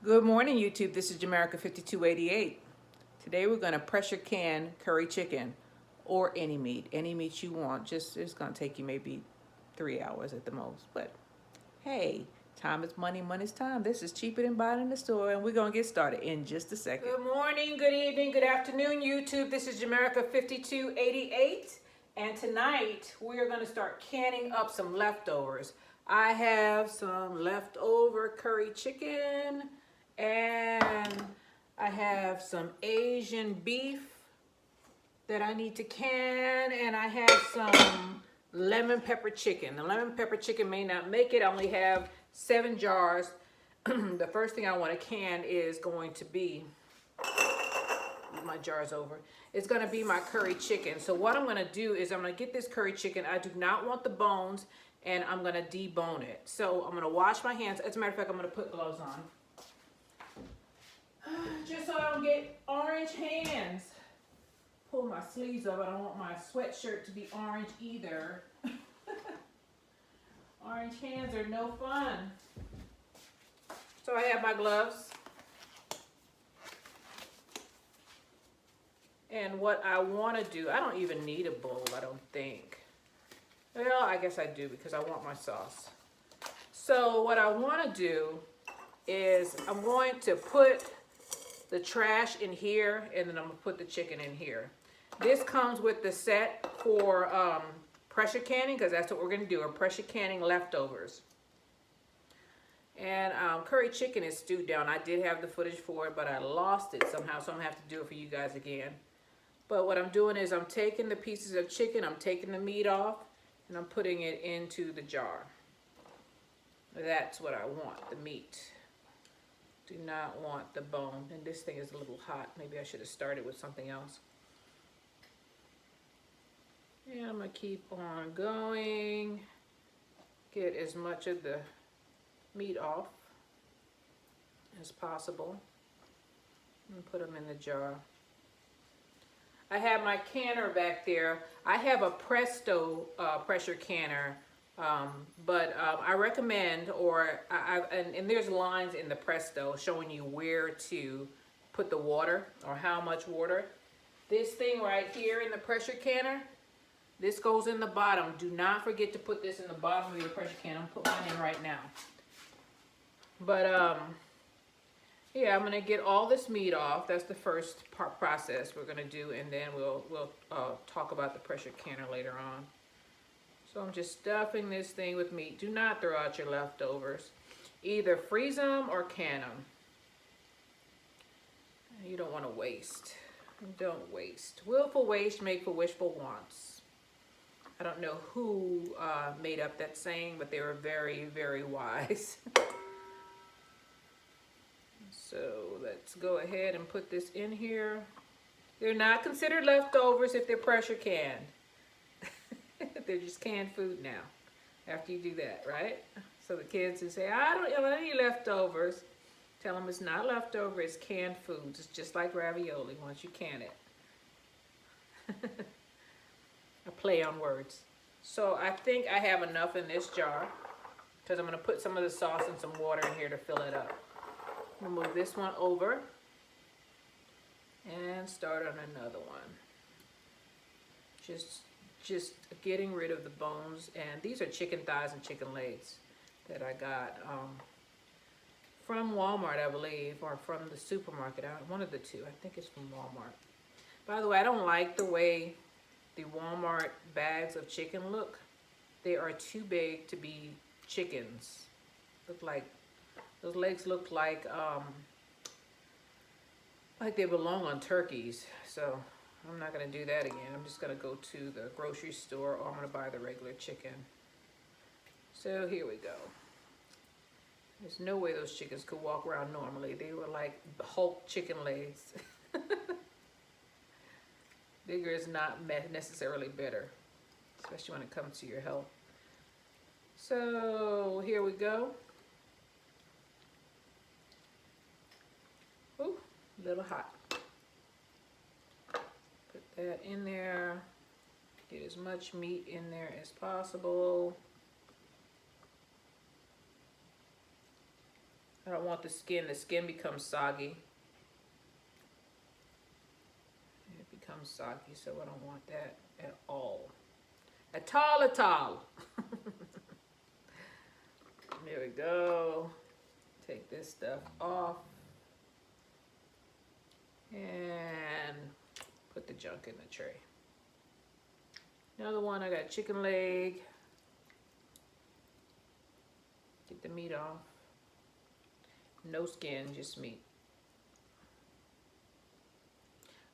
Good morning, YouTube. This is Jamerica 5288. Today we're going to pressure can curry chicken or any meat you want. Just it's going to take you maybe 3 hours at the most. But hey, time is money, money's time. This is cheaper than buying in the store, and we're going to get started in just a second. Good morning, good evening, good afternoon, YouTube. This is Jamerica 5288, and tonight we are going to start canning up some leftovers. I have some leftover curry chicken, and I have some Asian beef that I need to can, and I have some lemon pepper chicken. The lemon pepper chicken may not make it. I only have 7 jars. The first thing I want to can is going to be, move my jars over, it's going to be my curry chicken. So what I'm going to do is I'm going to get this curry chicken. I do not want the bones, and I'm going to debone it. So I'm going to wash my hands. As a matter of fact, I'm going to put gloves on. Just so I don't get orange hands. Pull my sleeves up. I don't want my sweatshirt to be orange either. Orange hands are no fun. So I have my gloves. And what I want to do, I don't even need a bowl, I don't think. Well, I guess I do because I want my sauce. So what I want to do is I'm going to put the trash in here, and then I'm going to put the chicken in here. This comes with the set for pressure canning, because that's what we're going to do, are pressure canning leftovers. And curry chicken is stewed down. I did have the footage for it, but I lost it somehow, so I'm going to have to do it for you guys again. But what I'm doing is I'm taking the pieces of chicken, I'm taking the meat off, and I'm putting it into the jar. That's what I want, the meat. Do not want the bone. And this thing is a little hot. Maybe I should have started with something else. And I'm going to keep on going. Get as much of the meat off as possible. And put them in the jar. I have my canner back there. I have a Presto pressure canner. But I recommend, and there's lines in the Presto showing you where to put the water or how much water. This thing right here in the pressure canner, this goes in the bottom. Do not forget to put this in the bottom of your pressure canner. I'm putting mine in right now. But yeah, I'm gonna get all this meat off. That's the first process we're gonna do, and then we'll talk about the pressure canner later on. So I'm just stuffing this thing with meat. Do not throw out your leftovers. Either freeze them or can them. You don't want to waste. Don't waste. Willful waste make for wishful wants. I don't know who made up that saying, but they were very, very wise. So let's go ahead and put this in here. They're not considered leftovers if they're pressure canned. They're just canned food now after you do that, right? So the kids who say, I don't have any leftovers, tell them it's not leftover, it's canned food. It's just like ravioli once you can it. A play on words. So I think I have enough in this jar because I'm going to put some of the sauce and some water in here to fill it up. I'm going to move this one over and start on another one. Just getting rid of the bones, and these are chicken thighs and chicken legs that I got from Walmart, I believe, or from the supermarket. One of the two. I think it's from Walmart. By the way, I don't like the way the Walmart bags of chicken look. They are too big to be chickens. Look like those legs look like they belong on turkeys. So I'm not going to do that again. I'm just going to go to the grocery store, or I'm going to buy the regular chicken. So here we go. There's no way those chickens could walk around normally. They were like Hulk chicken legs. Bigger is not necessarily better, especially when it comes to your health. So here we go. Ooh, a little hot. Put that in there. Get as much meat in there as possible. I don't want the skin becomes soggy. It becomes soggy, so I don't want that at all. At all. There we go. Take this stuff off. And put the junk in the tray. Another one, I got chicken leg. Get the meat off. No skin, just meat.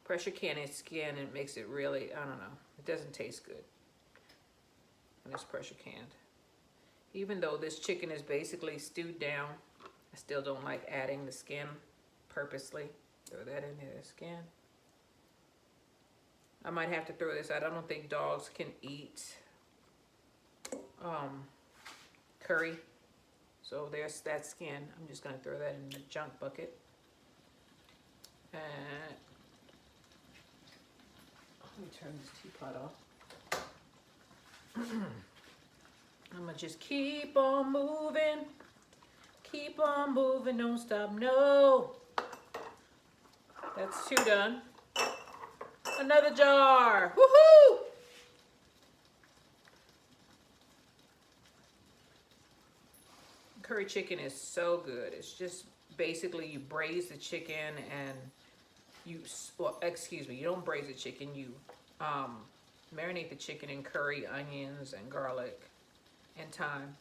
Pressure canning skin, it makes it really, I don't know, it doesn't taste good when it's pressure canned. Even though this chicken is basically stewed down, I still don't like adding the skin purposely. Throw that in there, the skin. I might have to throw this out. I don't think dogs can eat curry. So there's that skin. I'm just gonna throw that in the junk bucket. And let me turn this teapot off. I'm gonna just keep on moving. Keep on moving, don't stop, no. That's 2 done. Another jar, woohoo! Curry chicken is so good. It's just basically you braise the chicken and you, well, excuse me, you don't braise the chicken, you marinate the chicken in curry, onions, and garlic and thyme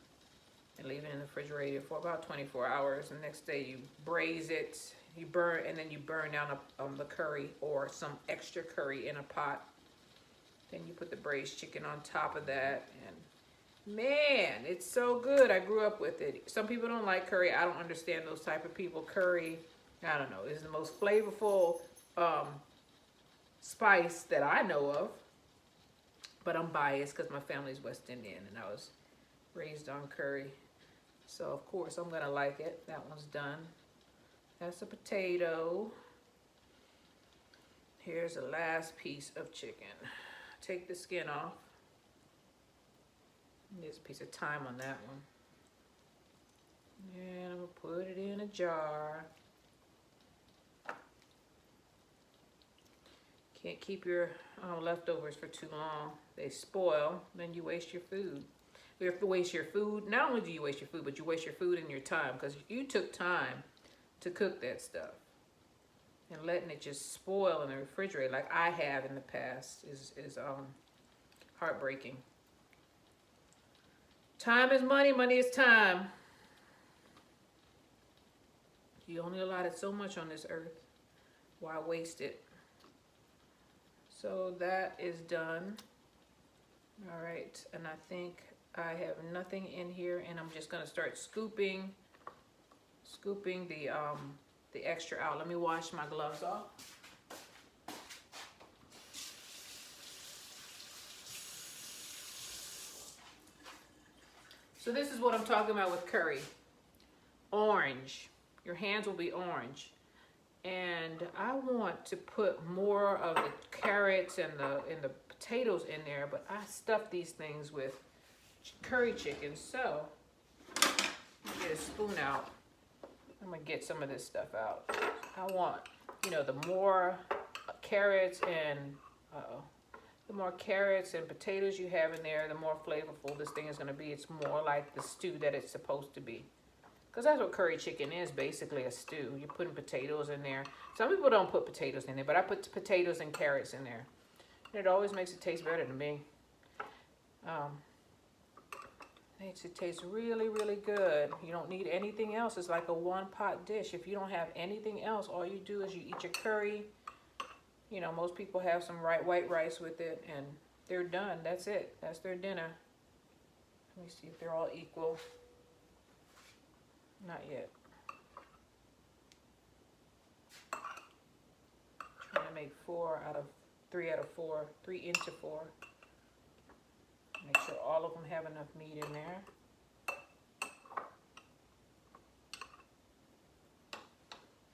and leave it in the refrigerator for about 24 hours. The next day you braise it, you burn, and then you burn down the curry or some extra curry in a pot. Then you put the braised chicken on top of that, and man, it's so good. I grew up with it. Some people don't like curry. I don't understand those type of people. Curry, I don't know, is the most flavorful spice that I know of. But I'm biased because my family's West Indian and I was raised on curry. So of course I'm gonna like it. That one's done. That's a potato. Here's the last piece of chicken. Take the skin off. There's a piece of thyme on that one. And I'm gonna put it in a jar. Can't keep your leftovers for too long. They spoil, then you waste your food. You have to waste your food. Not only do you waste your food, but you waste your food and your time because you took time to cook that stuff. And letting it just spoil in the refrigerator like I have in the past is heartbreaking. Time is money, money is time. You only allotted so much on this earth. Why waste it? So that is done. All right, and I think I have nothing in here, and I'm just gonna start scooping the extra out. Let me wash my gloves off. So this is what I'm talking about with curry. Orange. Your hands will be orange. And I want to put more of the carrots and the potatoes in there, but I stuffed these things with curry chicken. So get a spoon out. I'm gonna get some of this stuff out. I want, the more carrots and potatoes you have in there, the more flavorful this thing is gonna be. It's more like the stew that it's supposed to be. Because that's what curry chicken is, basically a stew. You're putting potatoes in there. Some people don't put potatoes in there, but I put potatoes and carrots in there. And it always makes it taste better to me. Makes it taste really, really good. You don't need anything else. It's like a one-pot dish. If you don't have anything else, all you do is you eat your curry. Most people have some white rice with it, and they're done. That's it. That's their dinner. Let me see if they're all equal. Not yet. Trying to make 3 out of 4, 3 into 4. Make sure all of them have enough meat in there.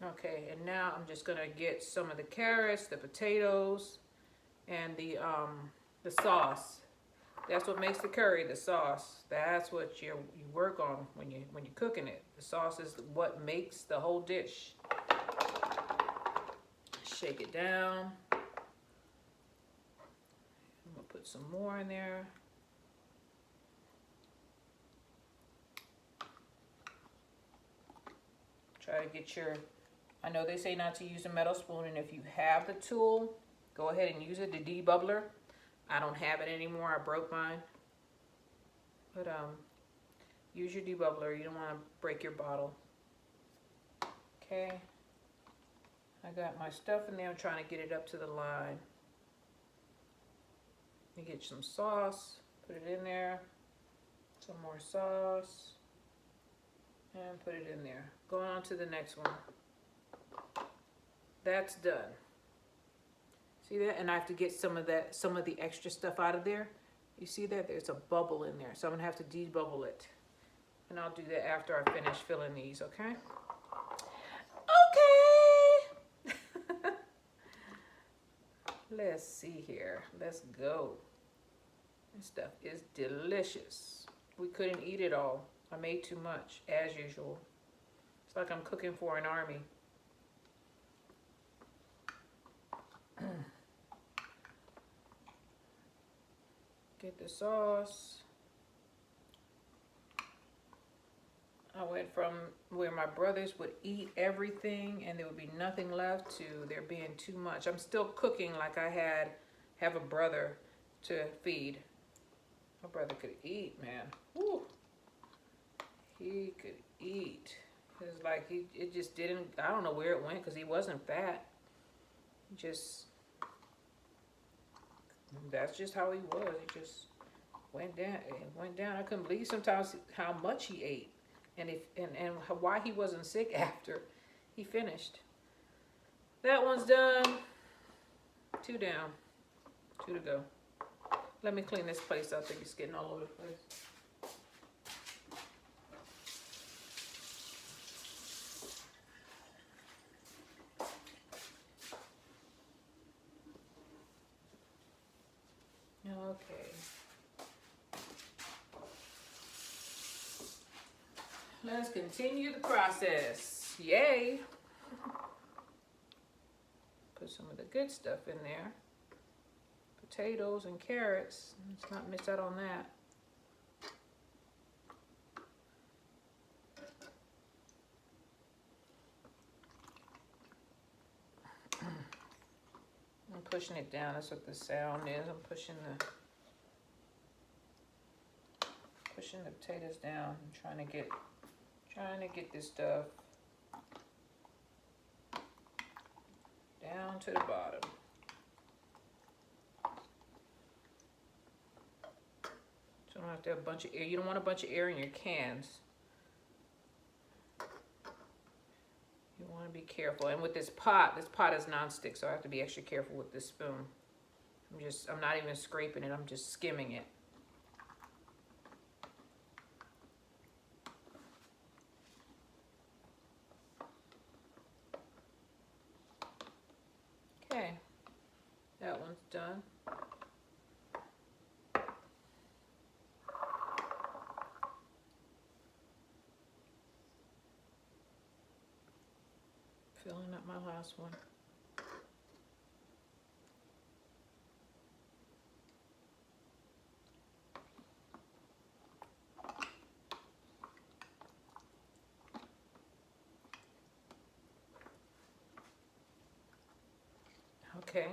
Okay, and now I'm just gonna get some of the carrots, the potatoes, and the sauce. That's what makes the curry, the sauce. That's what you work on when you're cooking it. The sauce is what makes the whole dish. Shake it down. I'm gonna put some more in there. Try to get your, I know they say not to use a metal spoon, and if you have the tool, go ahead and use it, the debubbler. I don't have it anymore, I broke mine. But use your debubbler, you don't want to break your bottle. Okay, I got my stuff in there, I'm trying to get it up to the line. You get some sauce, put it in there, some more sauce, and put it in there. Going on to the next one. That's done. See that? And I have to get some of the extra stuff out of there. You see that? There's a bubble in there. So I'm gonna have to debubble it. And I'll do that after I finish filling these, okay? Okay. Let's see here. Let's go. This stuff is delicious. We couldn't eat it all. I made too much, as usual. It's like I'm cooking for an army. Get the sauce. I went from where my brothers would eat everything and there would be nothing left to there being too much. I'm still cooking like I have a brother to feed. My brother could eat, man. Woo. He could eat. It was like it just didn't, I don't know where it went because he wasn't fat. Just, that's just how he was. He just went down. It went down. I couldn't believe sometimes how much he ate, and why he wasn't sick after he finished. That one's done. 2 down. 2 to go. Let me clean this place up. I think it's getting all over the place. Okay. Let's continue the process. Yay. Put some of the good stuff in there. Potatoes and carrots. Let's not miss out on that. I'm pushing it down. That's what the sound is. I'm pushing the potatoes down. I'm trying to get this stuff down to the bottom. So I don't have to have a bunch of air. You don't want a bunch of air in your cans. You want to be careful. And with this pot is nonstick, so I have to be extra careful with this spoon. I'm not even scraping it, I'm just skimming it. Okay, that one's done. Filling up my last one. Okay.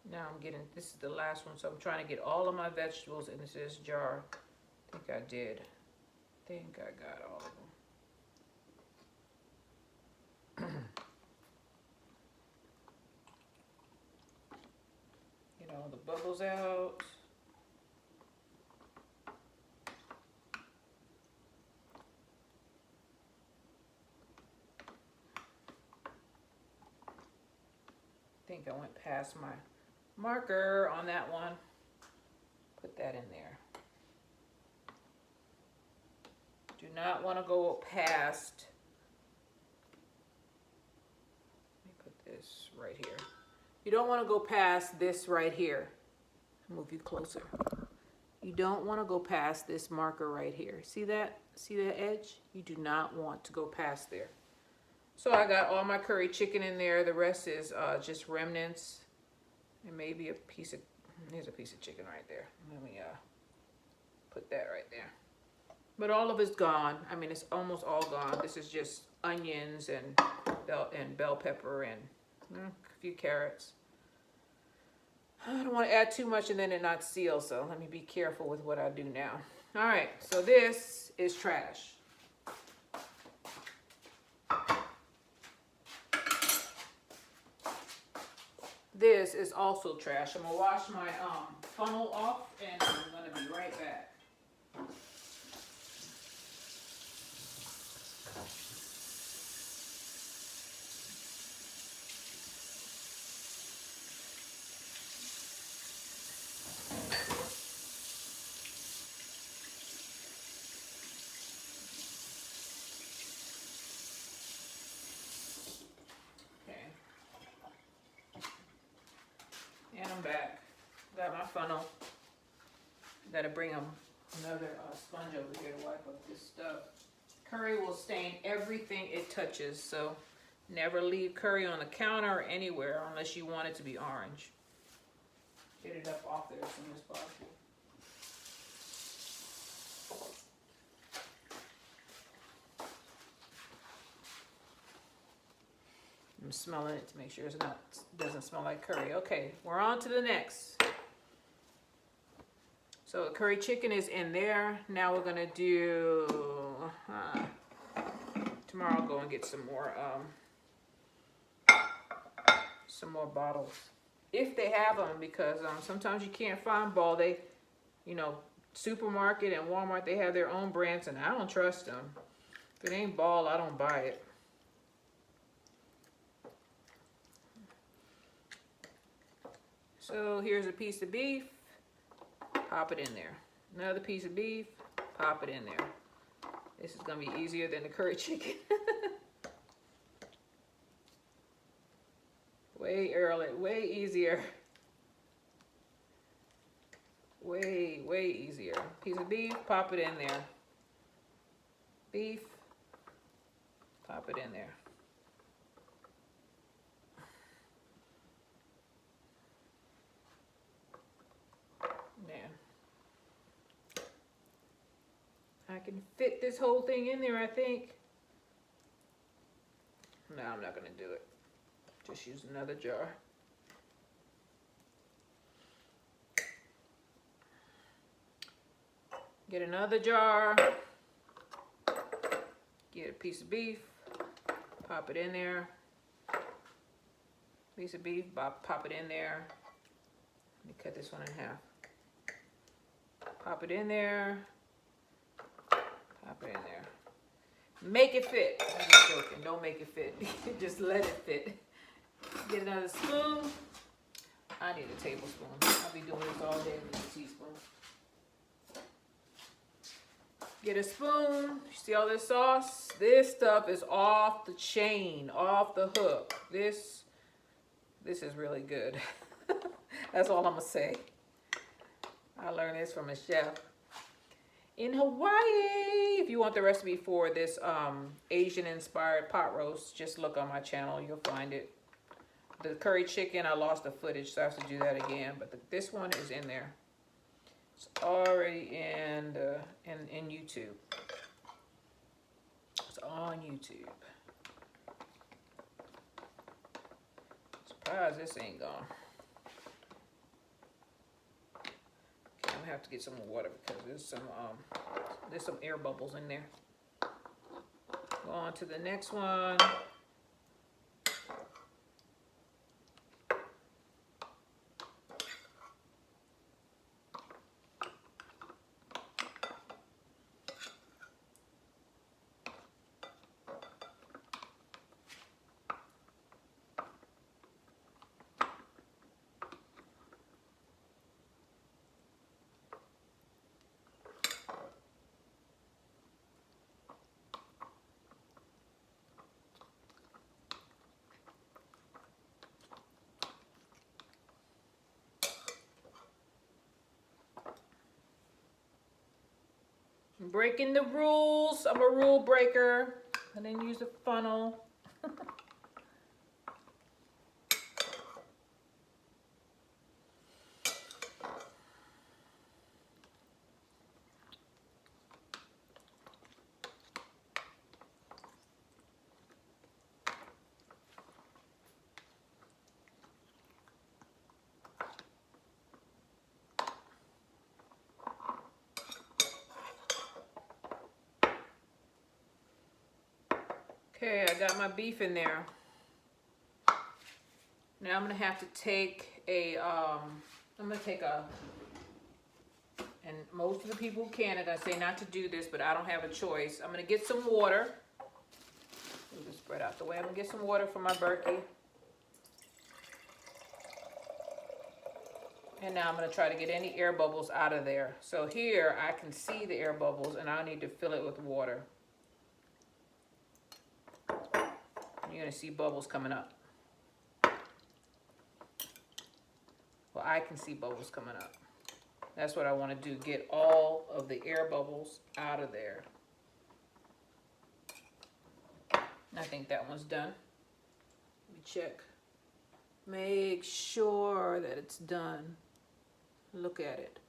Now this is the last one, so I'm trying to get all of my vegetables into this jar. I think I did. I think I got all of them. Get all the bubbles out. I think I went past my marker on that one. Put that in there. Do not want to go past, let me put this right here. You don't want to go past this right here. Move you closer. You don't want to go past this marker right here. See that? See that edge? You do not want to go past there. So I got all my curry chicken in there. The rest is just remnants. And maybe a piece of, here's a piece of chicken right there. Let me put that right there. But all of it's gone. I mean, it's almost all gone. This is just onions and bell pepper and a few carrots. I don't want to add too much and then it not seal, so let me be careful with what I do now. All right, so this is trash. This is also trash. I'm gonna wash my funnel off and I'm gonna be right back. And I'm back. Got my funnel. Gotta bring another sponge over here to wipe up this stuff. Curry will stain everything it touches, so never leave curry on the counter or anywhere unless you want it to be orange. Get it up off there as soon as possible. I'm smelling it to make sure it doesn't smell like curry. Okay, we're on to the next. So the curry chicken is in there. Now we're gonna do, tomorrow I'll go and get some more bottles. If they have them, because sometimes you can't find Ball. They, supermarket and Walmart, they have their own brands and I don't trust them. If it ain't Ball, I don't buy it. So here's a piece of beef, pop it in there. Another piece of beef, pop it in there. This is gonna be easier than the curry chicken. Way easier. Way easier. Piece of beef, pop it in there. Beef, pop it in there. I can fit this whole thing in there, I think. No, I'm not gonna do it. Just use another jar. Get another jar. Get a piece of beef. Pop it in there. Piece of beef, pop it in there. Let me cut this one in half. Pop it in there. Pop it in there. Make it fit. I'm just joking. Don't make it fit. Just let it fit. Get another spoon. I need a tablespoon. I'll be doing this all day with a teaspoon. Get a spoon. You see all this sauce? This stuff is off the chain, off the hook. This is really good. That's all I'm gonna say. I learned this from a chef in Hawaii. If you want the recipe for this Asian-inspired pot roast, just look on my channel. You'll find it. The curry chicken, I lost the footage, so I have to do that again. But this one is in there. It's already in YouTube. It's on YouTube. Surprised this ain't gone. Okay, I'm gonna have to get some water because there's some air bubbles in there. Go on to the next one. I'm breaking the rules. I'm a rule breaker. I didn't use a funnel. Okay, I got my beef in there. Now I'm gonna have to take a, and most of the people in Canada say not to do this, but I don't have a choice. I'm gonna get some water. Move this spread out the way. I'm gonna get some water for my Berkey. And now I'm gonna try to get any air bubbles out of there. So here I can see the air bubbles and I need to fill it with water. You're gonna see bubbles coming up. Well, I can see bubbles coming up. That's what I want to do, get all of the air bubbles out of there. I think that one's done. Let me check. Make sure that it's done. Look at it.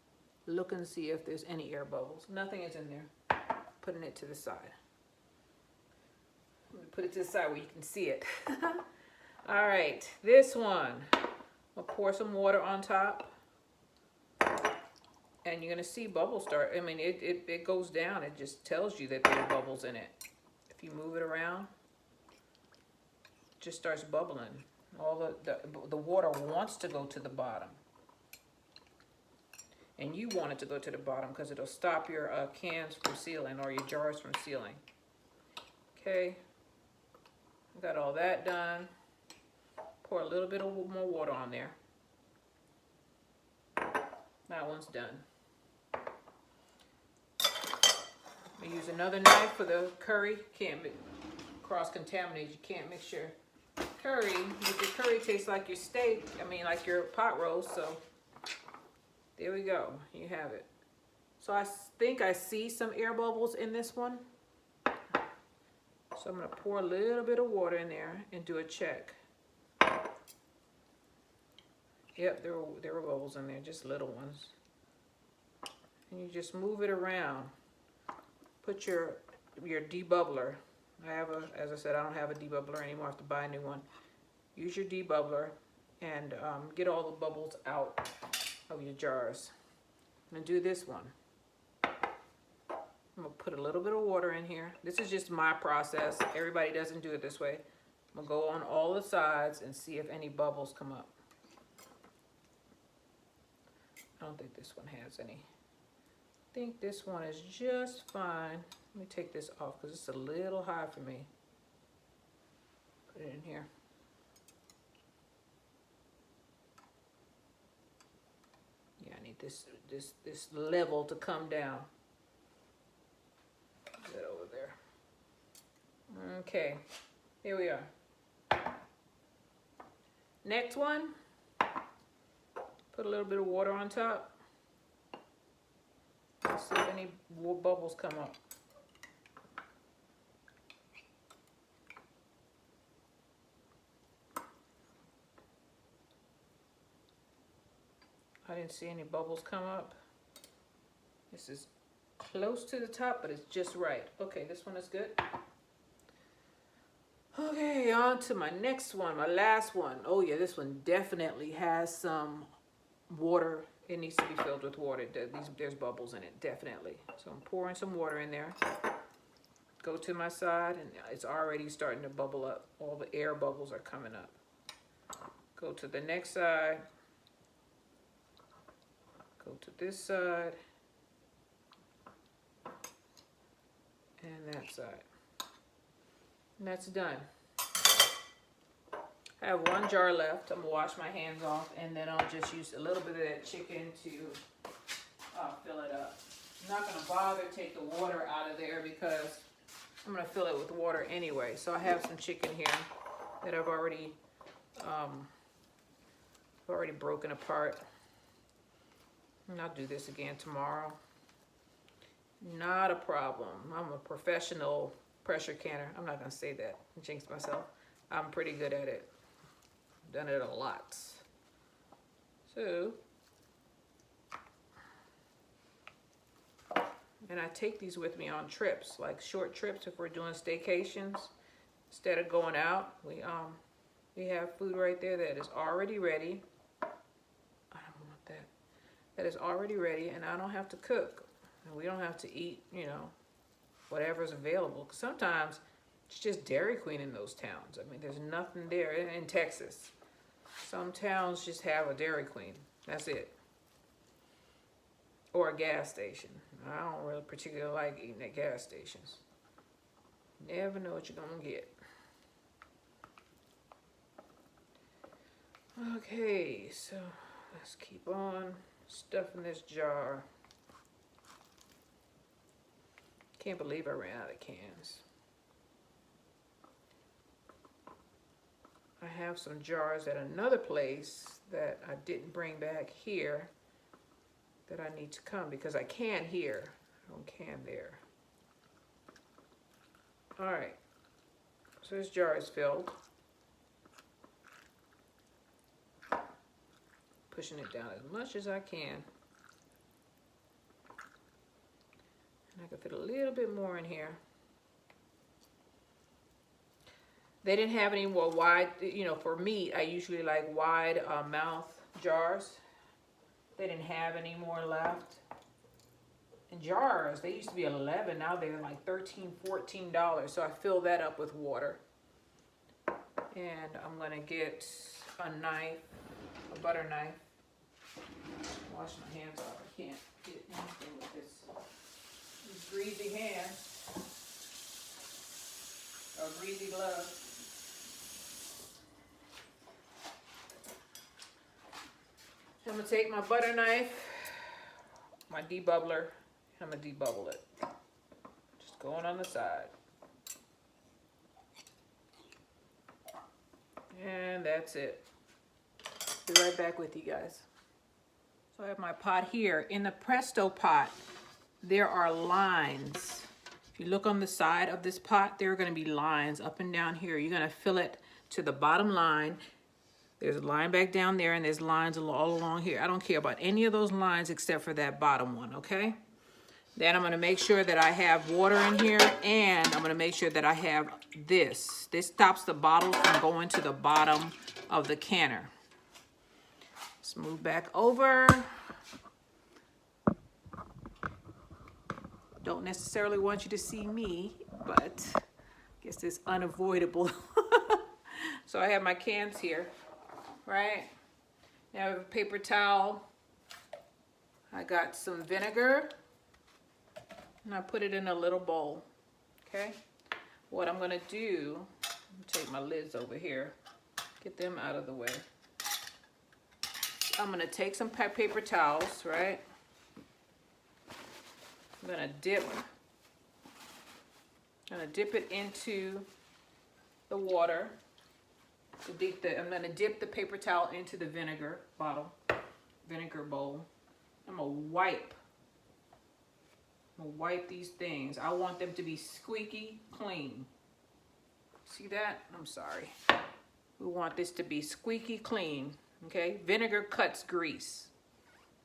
Look and see if there's any air bubbles. Nothing is in there. Putting it to the side. Let me put it to the side where you can see it. All right, this one. I'll pour some water on top. And you're gonna see bubbles start. I mean, it goes down. It just tells you that there are bubbles in it. If you move it around, it just starts bubbling. All the water wants to go to the bottom. And you want it to go to the bottom because it'll stop your cans from sealing or your jars from sealing. Okay, got all that done. Pour a little bit of more water on there. That one's done. I use another knife for the curry. Can't cross-contaminate. You can't mix your curry. Make your curry taste like your steak. I mean, like your pot roast. So there we go. You have it. So I think I see some air bubbles in this one. So I'm going to pour a little bit of water in there and do a check. Yep, there were bubbles in there, just little ones. And you just move it around. Put your debubbler. As I said, I don't have a debubbler anymore. I have to buy a new one. Use your debubbler and get all the bubbles out of your jars. I'm gonna do this one. I'm gonna put a little bit of water in here. This is just my process. Everybody doesn't do it this way. I'm gonna go on all the sides and see if any bubbles come up. I don't think this one has any. I think this one is just fine. Let me take this off because it's a little high for me. Put it in here. Yeah, I need this level to come down. Put that over there. Okay, here we are. Next one. Put a little bit of water on top. Let's see if any bubbles come up. I didn't see any bubbles come up. This is close to the top, but it's just right. Okay, this one is good. Okay, on to my next one, my last one. Oh yeah, this one definitely has some water. It needs to be filled with water. There's bubbles in it, definitely. So I'm pouring some water in there. Go to my side, and it's already starting to bubble up. All the air bubbles are coming up. Go to the next side. Go to this side. And that side. And that's done. I have one jar left. I'm gonna wash my hands off, and then I'll just use a little bit of that chicken to fill it up. I'm not gonna bother take the water out of there because I'm gonna fill it with water anyway. So I have some chicken here that I've already broken apart. And I'll do this again tomorrow. Not a problem. I'm a professional pressure canner. I'm not gonna say that and jinx myself. I'm pretty good at it. Done it a lot. So, and I take these with me on trips, like short trips if we're doing staycations. Instead of going out, we have food right there that is already ready. I don't want that. That is already ready, and I don't have to cook. And we don't have to eat, you know, whatever's available. 'Cause sometimes it's just Dairy Queen in those towns. I mean, there's nothing there in Texas. Some towns just have a Dairy Queen. That's it. Or a gas station. I don't really particularly like eating at gas stations. Never know what you're gonna get. Okay, so let's keep on stuffing this jar. Can't believe I ran out of cans. I have some jars at another place that I didn't bring back here that I need to come because I can here. I don't can there. All right, so this jar is filled. Pushing it down as much as I can. And I can fit a little bit more in here. They didn't have any more wide, you know, for meat, I usually like wide mouth jars. They didn't have any more left. And jars, they used to be $11, now they're like $13, $14. So I fill that up with water. And I'm gonna get a knife, a butter knife. Wash my hands off, I can't get anything with these greasy hands. Or greasy gloves. I'm gonna take my butter knife, my debubbler, and I'm gonna debubble it. Just going on the side. And that's it. Be right back with you guys. So I have my pot here. In the Presto pot, there are lines. If you look on the side of this pot, there are gonna be lines up and down here. You're gonna fill it to the bottom line. There's a line back down there and there's lines all along here. I don't care about any of those lines except for that bottom one, okay? Then I'm gonna make sure that I have water in here and I'm gonna make sure that I have this. This stops the bottle from going to the bottom of the canner. Let's move back over. Don't necessarily want you to see me, but I guess it's unavoidable. So I have my cans here. Right? Now I have a paper towel. I got some vinegar. And I put it in a little bowl. Okay? What I'm gonna do, take my lids over here, get them out of the way. I'm gonna take some paper towels, right? I'm gonna dip it into the water. I'm gonna dip the paper towel into the vinegar bowl. I'm gonna wipe these things. I want them to be squeaky clean. See that? I'm sorry. We want this to be squeaky clean, okay? Vinegar cuts grease.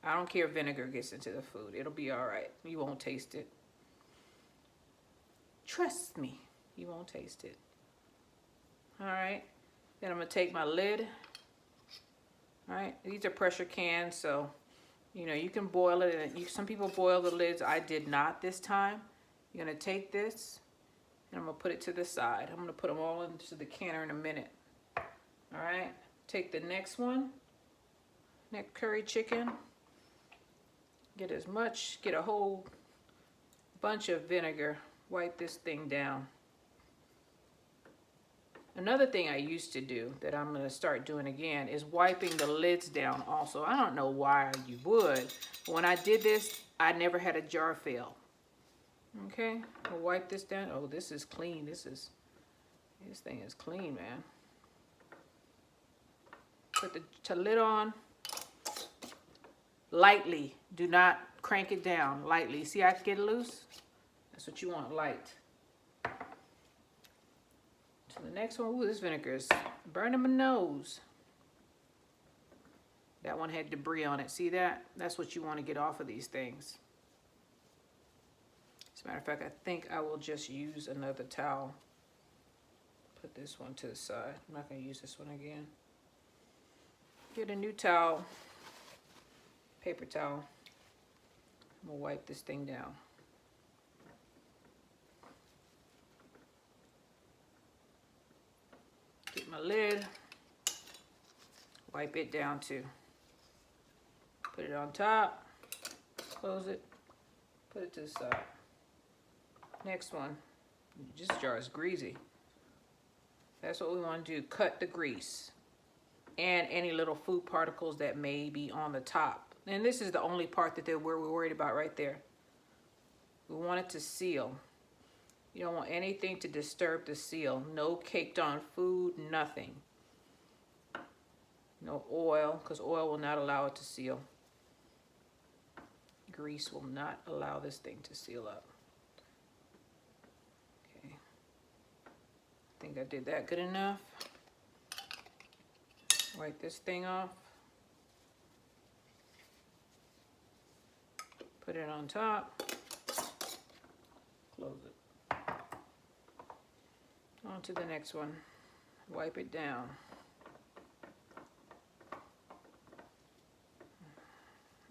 I don't care if vinegar gets into the food. It'll be all right. You won't taste it. Trust me, you won't taste it. All right. Then I'm gonna take my lid. All right, these are pressure cans, so you know you can boil it. And some people boil the lids. I did not this time. You're gonna take this, and I'm gonna put it to the side. I'm gonna put them all into the canner in a minute. All right, take the next one, next curry chicken. Get a whole bunch of vinegar. Wipe this thing down. Another thing I used to do that I'm going to start doing again is wiping the lids down also. I don't know why you would, but when I did this, I never had a jar fail. Okay, I'll wipe this down. Oh, this is clean. This thing is clean, man. Put the lid on lightly. Do not crank it down lightly. See how I can get it loose? That's what you want, light. To the next one. Ooh, this vinegar is burning my nose. That one had debris on it. See that? That's what you want to get off of these things. As a matter of fact, I think I will just use another towel. Put this one to the side. I'm not going to use this one again. Get a new towel. Paper towel. I'm going to wipe this thing down. Get my lid. Wipe it down too. Put it on top. Close it. Put it to the side. Next one. This jar is greasy. That's what we want to do. Cut the grease and any little food particles that may be on the top. And this is the only part that we're worried about right there. We want it to seal. You don't want anything to disturb the seal. No caked on food, nothing. No oil, because oil will not allow it to seal. Grease will not allow this thing to seal up. Okay. I think I did that good enough. Wipe this thing off. Put it on top. Close it. On to the next one. Wipe it down.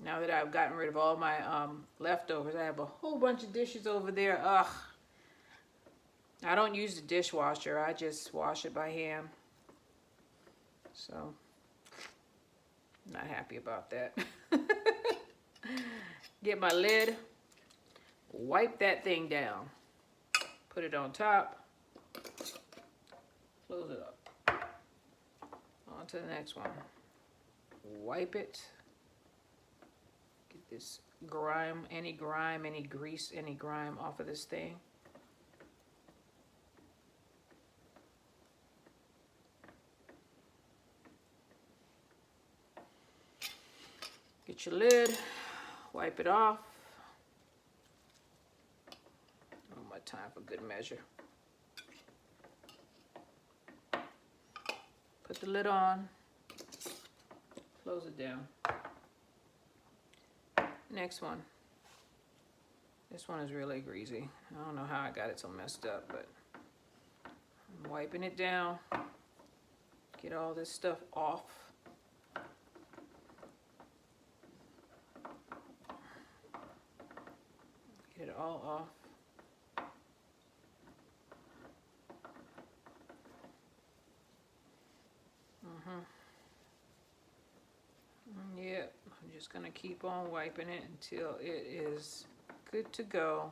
Now that I've gotten rid of all my leftovers, I have a whole bunch of dishes over there. Ugh. I don't use the dishwasher. I just wash it by hand. So, not happy about that. Get my lid. Wipe that thing down. Put it on top. Close it up. On to the next one. Wipe it. Get this grime, any grease, any grime off of this thing. Get your lid. Wipe it off. One more time for good measure. Put the lid on. Close it down. Next one. This one is really greasy. I don't know how I got it so messed up, but I'm wiping it down. Get all this stuff off. Get it all off. Yep, I'm just gonna keep on wiping it until it is good to go.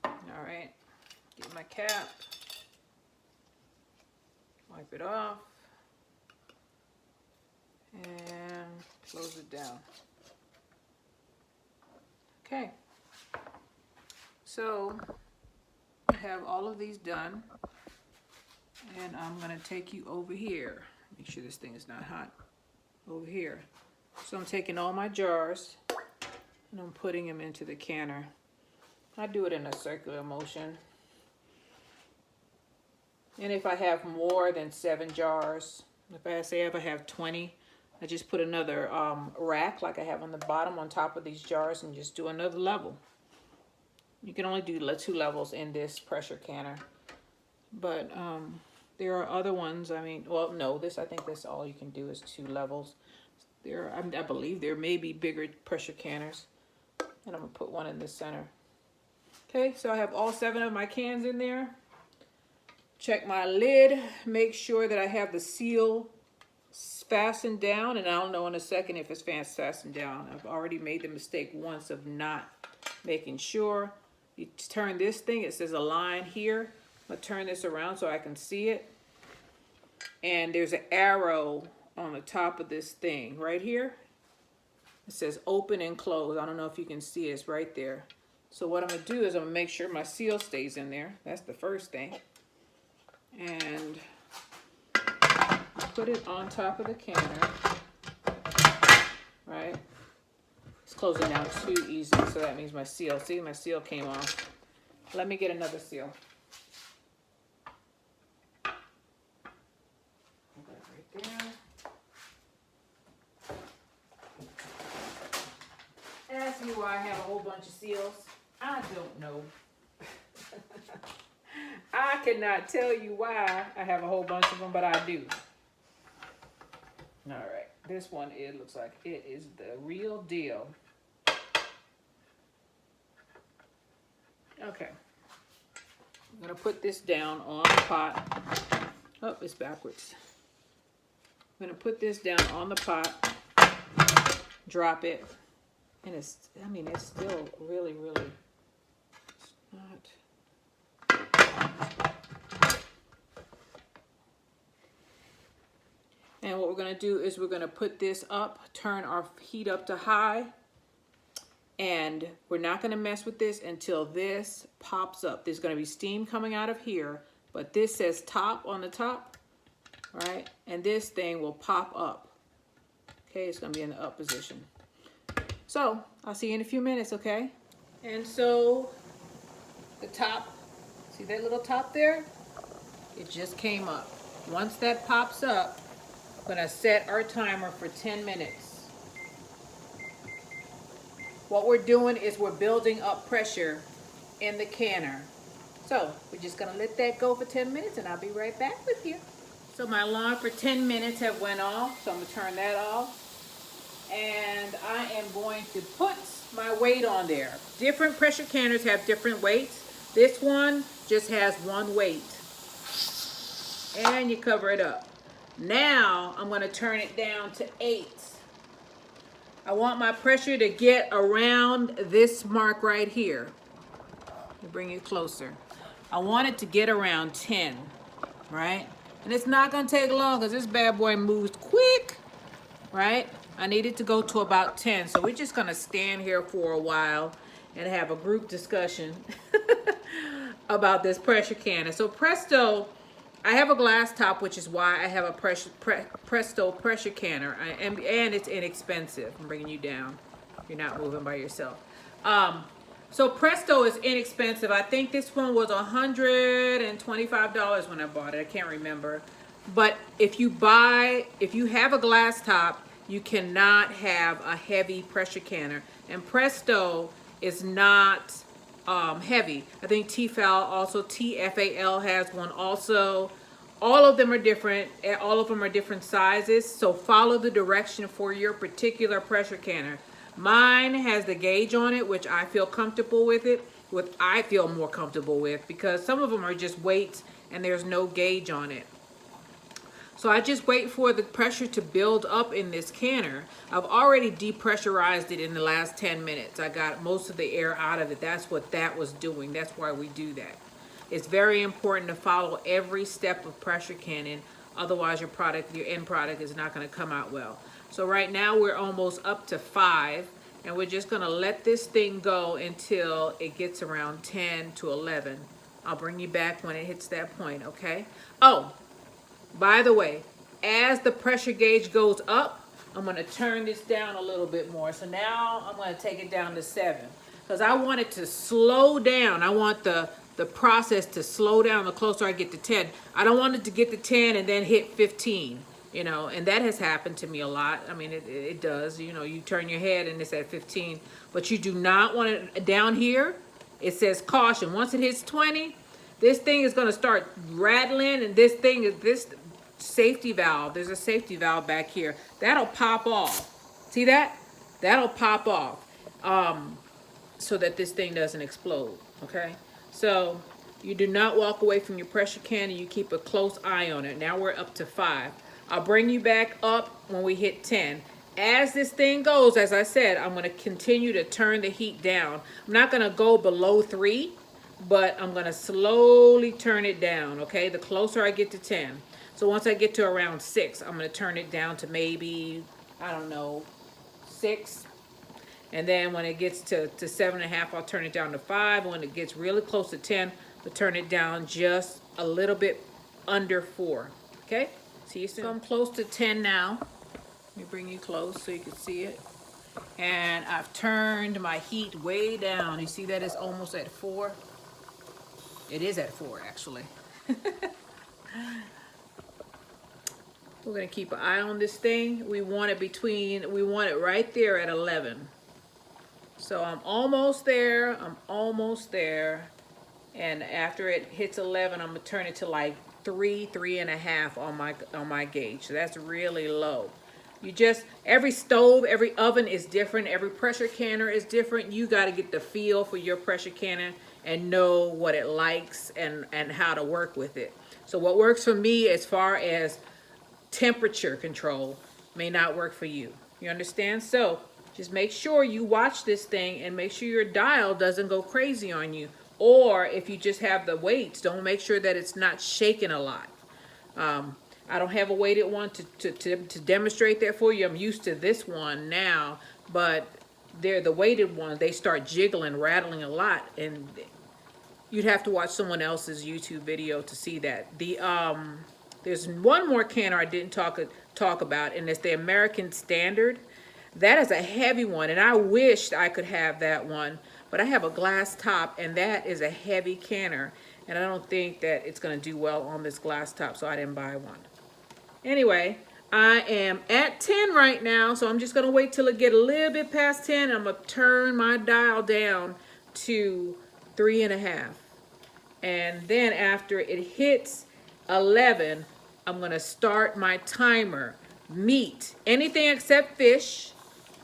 All right, get my cap, wipe it off, and close it down. Okay, so I have all of these done, and I'm gonna take you over here. Make sure this thing is not hot. Over here. So I'm taking all my jars and I'm putting them into the canner. I do it in a circular motion. And if I have more than 7 jars, if I have 20, I just put another rack like I have on the bottom on top of these jars and just do another level. You can only do 2 levels in this pressure canner. But there are other ones. I mean, well, no, I think that's all you can do is 2 levels. I believe there may be bigger pressure canners. And I'm gonna put one in the center. Okay, so I have all 7 of my cans in there. Check my lid, make sure that I have the seal fastened down, and I'll know in a second if it's fastened down. I've already made the mistake once of not making sure. You turn this thing, it says a line here. I'm gonna turn this around so I can see it. And there's an arrow on the top of this thing right here. It says open and close. I don't know if you can see it, it's right there. So what I'm gonna do is I'm gonna make sure my seal stays in there. That's the first thing. And put it on top of the canner, right? closing down too easy, so that means my seal. See, my seal came off. Let me get another seal. Put that right there. Ask me why I have a whole bunch of seals. I don't know. I cannot tell you why I have a whole bunch of them, but I do. All right, this one, it looks like it is the real deal. Okay, I'm gonna put this down on the pot. Oh, it's backwards. I'm gonna put this down on the pot, drop it, and it's, I mean, it's still really, it's not. And what we're gonna do is we're gonna put this up, turn our heat up to high, and we're not gonna mess with this until this pops up. There's gonna be steam coming out of here, but this says top on the top, right? And this thing will pop up. Okay, it's gonna be in the up position. So I'll see you in a few minutes, okay? And so the top, see that little top there? It just came up. Once that pops up, I'm gonna set our timer for 10 minutes. What we're doing is we're building up pressure in the canner. So we're just gonna let that go for 10 minutes and I'll be right back with you. So my alarm for 10 minutes have went off, so I'm gonna turn that off. And I am going to put my weight on there. Different pressure canners have different weights. This one just has one weight. And you cover it up. Now I'm going to turn it down to 8. I want my pressure to get around this mark right here. Let me bring it closer. I want it to get around 10, right? And it's not going to take long because this bad boy moves quick, right? I need it to go to about 10. So we're just going to stand here for a while and have a group discussion about this pressure canner. So Presto, I have a glass top, which is why I have a Presto pressure canner, and it's inexpensive. I'm bringing you down. You're not moving by yourself. So Presto is inexpensive. I think this one was $125 when I bought it. I can't remember. But if you have a glass top, you cannot have a heavy pressure canner. And Presto is not heavy. I think TFAL has one also. All of them are different. All of them are different sizes. So follow the direction for your particular pressure canner. Mine has the gauge on it, which I feel comfortable with it. I feel more comfortable with, because some of them are just weights and there's no gauge on it. So I just wait for the pressure to build up in this canner. I've already depressurized it in the last 10 minutes. I got most of the air out of it. That's what that was doing. That's why we do that. It's very important to follow every step of pressure canning. Otherwise your end product is not going to come out well. So right now we're almost up to 5. And we're just going to let this thing go until it gets around 10 to 11. I'll bring you back when it hits that point, okay? Oh, by the way, as the pressure gauge goes up, I'm going to turn this down a little bit more. So now I'm going to take it down to 7. Because I want it to slow down. I want the process to slow down the closer I get to 10. I don't want it to get to 10 and then hit 15. You know, and that has happened to me a lot. I mean, it does. You know, you turn your head and it's at 15. But you do not want it down here. It says caution. Once it hits 20, this thing is going to start rattling. And this safety valve, there's a safety valve back here. That'll pop off. See that? That'll pop off so that this thing doesn't explode. Okay? So you do not walk away from your pressure can, and you keep a close eye on it. Now we're up to 5. I'll bring you back up when we hit 10. As this thing goes, as I said, I'm going to continue to turn the heat down. I'm not going to go below 3, but I'm going to slowly turn it down, okay? The closer I get to 10. So once I get to around 6, I'm going to turn it down to maybe, I don't know, 6. And then when it gets to 7.5, I'll turn it down to 5. When it gets really close to 10, I'll turn it down just a little bit under 4, okay? See you soon. So I'm close to 10 now. Let me bring you close so you can see it. And I've turned my heat way down. You see that it's almost at 4? It is at 4 actually. We're gonna keep an eye on this thing. We want it right there at 11. So I'm almost there, And after it hits 11, I'm gonna turn it to like 3.5 on my gauge. So that's really low. Every stove, every oven is different. Every pressure canner is different. You got to get the feel for your pressure canner and know what it likes and how to work with it. So what works for me as far as temperature control may not work for you. You understand? So just make sure you watch this thing and make sure your dial doesn't go crazy on you. Or if you just have the weights, don't make sure that it's not shaking a lot. I don't have a weighted one to demonstrate that for you. I'm used to this one now, but they're the weighted ones. They start jiggling, rattling a lot, and you'd have to watch someone else's YouTube video to see that. There's one more canner I didn't talk about, and it's the American Standard. That is a heavy one, and I wished I could have that one, but I have a glass top, and that is a heavy canner, and I don't think that it's going to do well on this glass top, so I didn't buy one. Anyway, I am at 10 right now, so I'm just going to wait till it get a little bit past 10. I'm going to turn my dial down to 3.5. And then after it hits 11, I'm going to start my timer. Meat, anything except fish,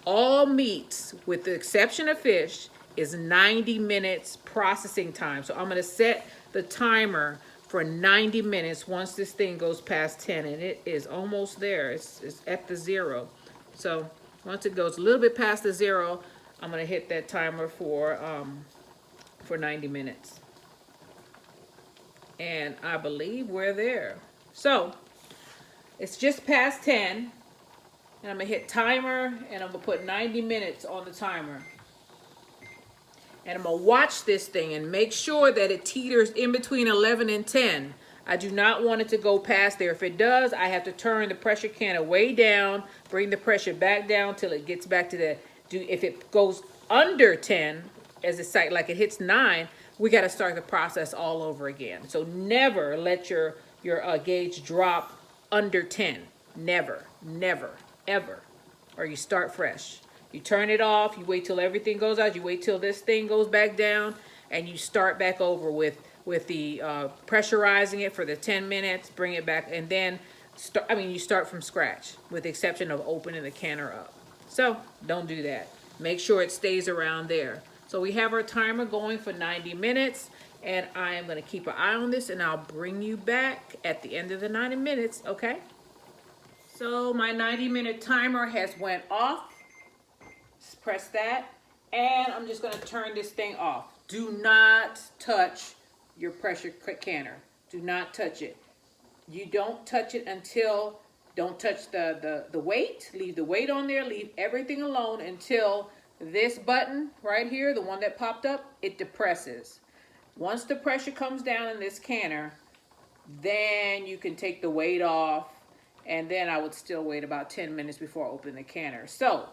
all meats, with the exception of fish, is 90 minutes processing time. So I'm going to set the timer for 90 minutes once this thing goes past 10, and it is almost there. It's at the 0. So once it goes a little bit past the 0, I'm going to hit that timer for 90 minutes. And I believe we're there. So it's just past 10, and I'm going to hit timer, and I'm going to put 90 minutes on the timer. And I'm going to watch this thing and make sure that it teeters in between 11 and 10. I do not want it to go past there. If it does, I have to turn the pressure canner way down, bring the pressure back down till it gets back to if it goes under 10, as it's like it hits 9, we got to start the process all over again. So never let your gauge drop under 10. Never, never, ever. Or you start fresh. You turn it off, you wait till everything goes out, you wait till this thing goes back down, and you start back over with the pressurizing it for the 10 minutes, bring it back, and then you start from scratch, with the exception of opening the canner up. So don't do that. Make sure it stays around there. So we have our timer going for 90 minutes, and I am going to keep an eye on this, and I'll bring you back at the end of the 90 minutes, okay? So my 90-minute timer has went off. Just press that, and I'm just going to turn this thing off. Do not touch your pressure canner. Do not touch it. You don't touch it until, don't touch the weight. Leave the weight on there. Leave everything alone until this button right here, the one that popped up, it depresses. Once the pressure comes down in this canner, then you can take the weight off, and then I would still wait about 10 minutes before I open the canner. So,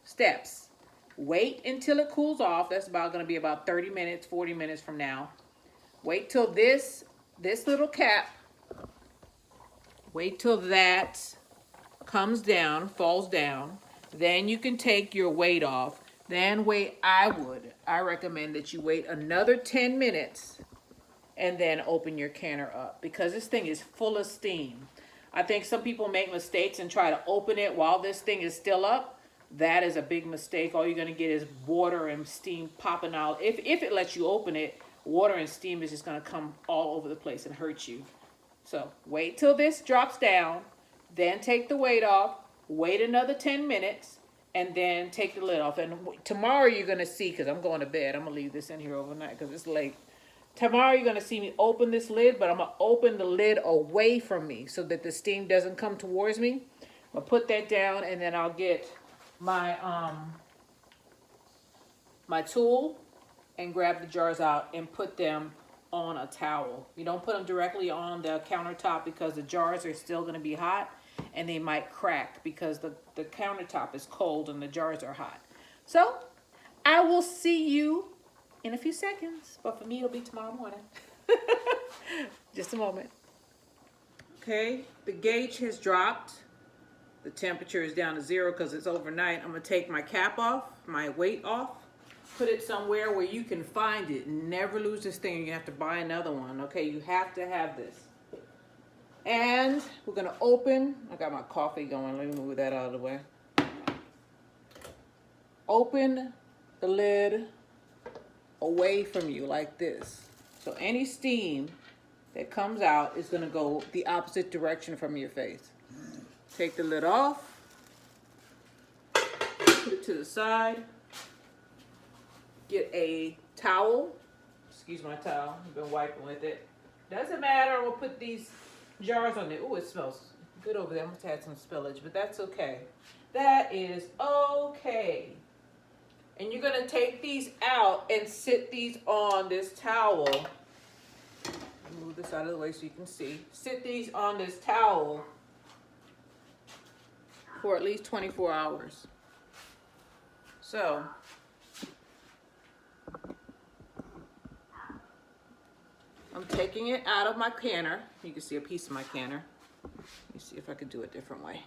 steps. Wait until it cools off. That's going to be about 30 minutes, 40 minutes from now. Wait till this little cap, wait till that comes down, falls down. Then you can take your weight off. Then wait, I recommend that you wait another 10 minutes and then open your canner up, because this thing is full of steam. I think some people make mistakes and try to open it while this thing is still up. That is a big mistake. All you're going to get is water and steam popping out. If it lets you open it, water and steam is just going to come all over the place and hurt you. So wait till this drops down, then take the weight off, wait another 10 minutes, and then take the lid off. And tomorrow you're going to see, because I'm going to bed. I'm going to leave this in here overnight because it's late. Tomorrow you're going to see me open this lid, but I'm going to open the lid away from me so that the steam doesn't come towards me. I'm going to put that down, and then I'll get my my tool and grab the jars out and put them on a towel. You don't put them directly on the countertop because the jars are still going to be hot. and they might crack because the countertop is cold and the jars are hot. So I will see you in a few seconds, but for me it'll be tomorrow morning. Just a moment. Okay, the gauge has dropped. The temperature is down to 0 because it's overnight. I'm gonna take my cap off, my weight off, put it somewhere where you can find it. Never lose this thing. You have to buy another one. Okay, you have to have this. And we're gonna open. I got my coffee going. Let me move that out of the way. Open the lid away from you like this. So any steam that comes out is gonna go the opposite direction from your face. Take the lid off. Put it to the side. Get a towel. Excuse my towel. I've been wiping with it. Doesn't matter. We'll put these jars on there. Oh, it smells good over there. I must have had some spillage, but that's okay. That is okay. And you're going to take these out and sit these on this towel. Move this out of the way so you can see. Sit these on this towel for at least 24 hours. So, I'm taking it out of my canner. You can see a piece of my canner. Let me see if I can do it a different way.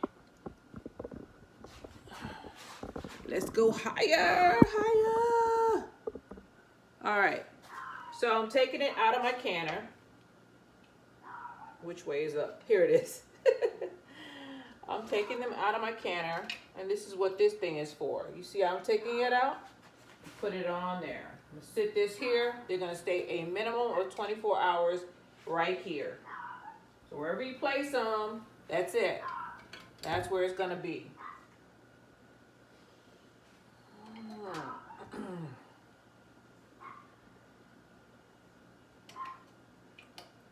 Let's go higher, higher. All right, so I'm taking it out of my canner. Which way is up? Here it is. I'm taking them out of my canner, and this is what this thing is for. You see how I'm taking it out? Put it on there. I'm gonna sit this here. They're gonna stay a minimum of 24 hours right here. So wherever you place them, that's it. That's where it's gonna be.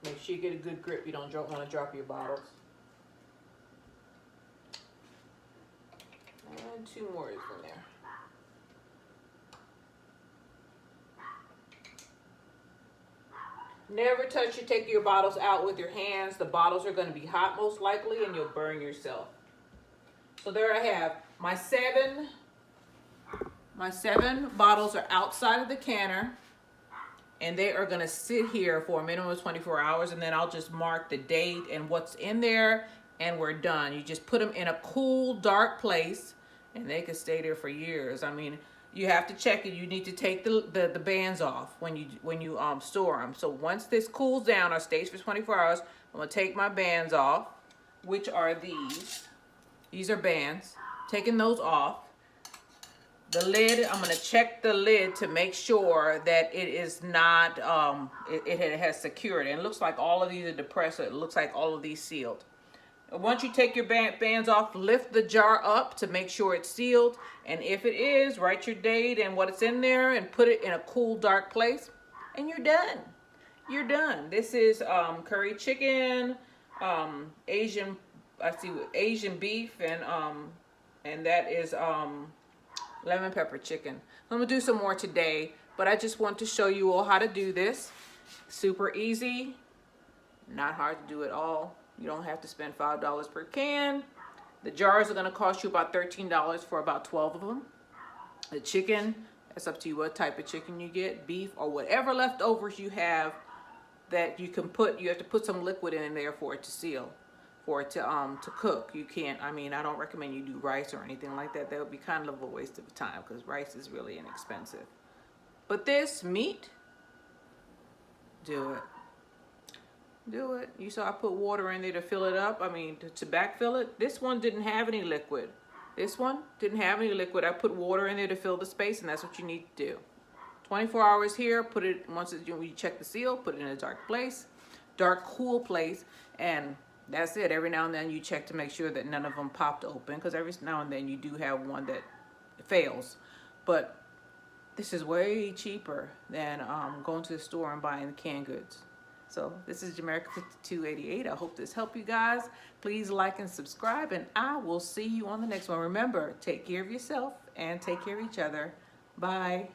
Make sure you get a good grip. You don't want to drop your bottles. And 2 more is in there. Never touch or take your bottles out with your hands. The bottles are going to be hot most likely and you'll burn yourself. So there I have my 7 bottles are outside of the canner, and they are going to sit here for a minimum of 24 hours, and then I'll just mark the date and what's in there, and we're done. You just put them in a cool, dark place, and they could stay there for years. I mean, you have to check it. You need to take the bands off when you store them. So once this cools down or stays for 24 hours, I'm going to take my bands off, which are these. These are bands. Taking those off. The lid, I'm going to check the lid to make sure that it is not, it has security. And it looks like all of these are depressed. So it looks like all of these sealed. Once you take your bands off, lift the jar up to make sure it's sealed. And if it is, write your date and what it's in there and put it in a cool, dark place. And you're done. You're done. This is curry chicken, Asian beef, and that is lemon pepper chicken. I'm gonna do some more today, but I just want to show you all how to do this. Super easy, not hard to do at all. You don't have to spend $5 per can. The jars are gonna cost you about $13 for about 12 of them. The chicken, that's up to you what type of chicken you get, beef or whatever leftovers you have that you can put. You have to put some liquid in there for it to seal, for it to cook. You can't, I mean, I don't recommend you do rice or anything like that. That would be kind of a waste of time because rice is really inexpensive. But this meat, do it. Do it. You saw I put water in there to fill it up. I mean, to backfill it. This one didn't have any liquid. This one didn't have any liquid. I put water in there to fill the space, and that's what you need to do. 24 hours here. Put it, once you check the seal, put it in a dark place, dark, cool place, and that's it. Every now and then you check to make sure that none of them popped open, because every now and then you do have one that fails. But this is way cheaper than going to the store and buying the canned goods. So this is Jamerica 5288. I hope this helped you guys. Please like and subscribe, and I will see you on the next one. Remember, take care of yourself and take care of each other. Bye.